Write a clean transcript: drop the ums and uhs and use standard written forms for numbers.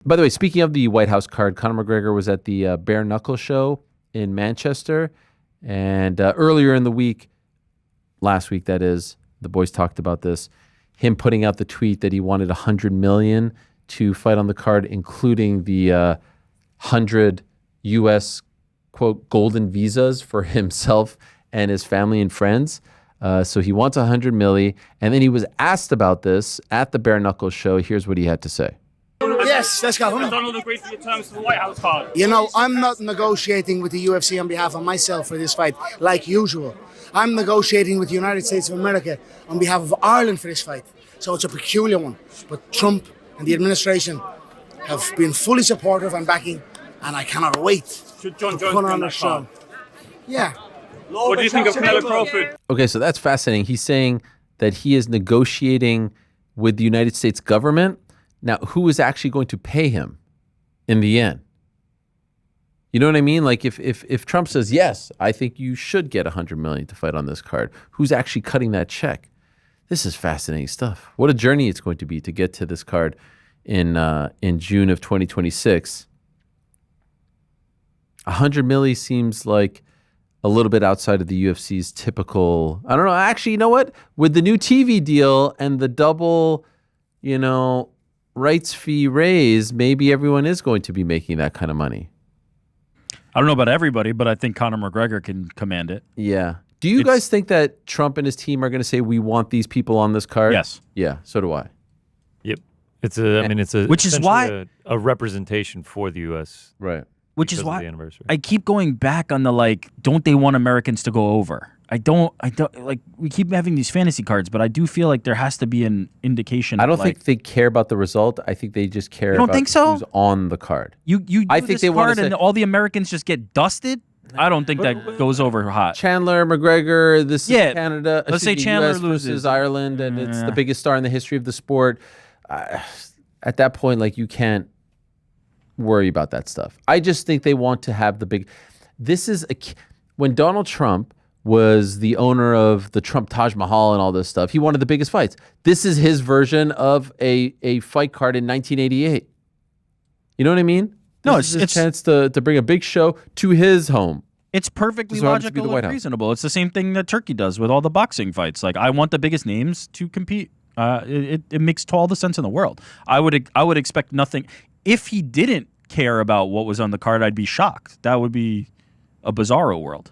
By the way, speaking of the White House card, Conor McGregor was at the Bare Knuckle show in Manchester. And earlier in the week, last week that is, the boys talked about this, him putting out the tweet that he wanted $100 million to fight on the card, including the 100 U.S., quote, golden visas for himself and his family and friends. So he wants $100 million. And then he was asked about this at the Bare Knuckle show. Here's what he had to say. Yes, let's go. Donald agreed to the terms for the White House card. You know, I'm not negotiating with the UFC on behalf of myself for this fight, like usual. I'm negotiating with the United States of America on behalf of Ireland for this fight. So it's a peculiar one. But Trump and the administration have been fully supportive and backing, and I cannot wait Should John to Jones put be on on the that show. card? Yeah. What do you think of Canelo Crawford? Okay, so that's fascinating. He's saying that he is negotiating with the United States government. Now, who is actually going to pay him in the end? You know what I mean? Like if Trump says, yes, I think you should get $100 million to fight on this card, who's actually cutting that check? This is fascinating stuff. What a journey it's going to be to get to this card in June of 2026. $100 million seems like a little bit outside of the UFC's typical, I don't know. Actually, you know what? With the new TV deal and the double, rights fee raise, maybe everyone is going to be making that kind of money. I don't know about everybody, but I think Conor McGregor can command it. Yeah. Do you guys think that Trump and his team are going to say, we want these people on this card? Yes. Yeah, so do I. Yep. It's a which is why a representation for the U.S. Right. Which is why I keep going back on the don't they want Americans to go over? I don't we keep having these fantasy cards, but I do feel like there has to be an indication. I don't think they care about the result. I think they just care don't about think so? who's on the card. I think they want and all the Americans just get dusted. I don't think that goes over hot. Chandler, McGregor, this is Canada. Let's say Chandler US loses versus Ireland, and it's the biggest star in the history of the sport. At that point, you can't worry about that stuff. I just think they want to have the big. When Donald Trump was the owner of the Trump Taj Mahal and all this stuff, he wanted the biggest fights. This is his version of a fight card in 1988. You know what I mean? No, it's a chance to bring a big show to his home. It's perfectly logical and reasonable. It's the same thing that Turkey does with all the boxing fights. I want the biggest names to compete. It makes all the sense in the world. I would expect nothing. If he didn't care about what was on the card, I'd be shocked. That would be a bizarro world.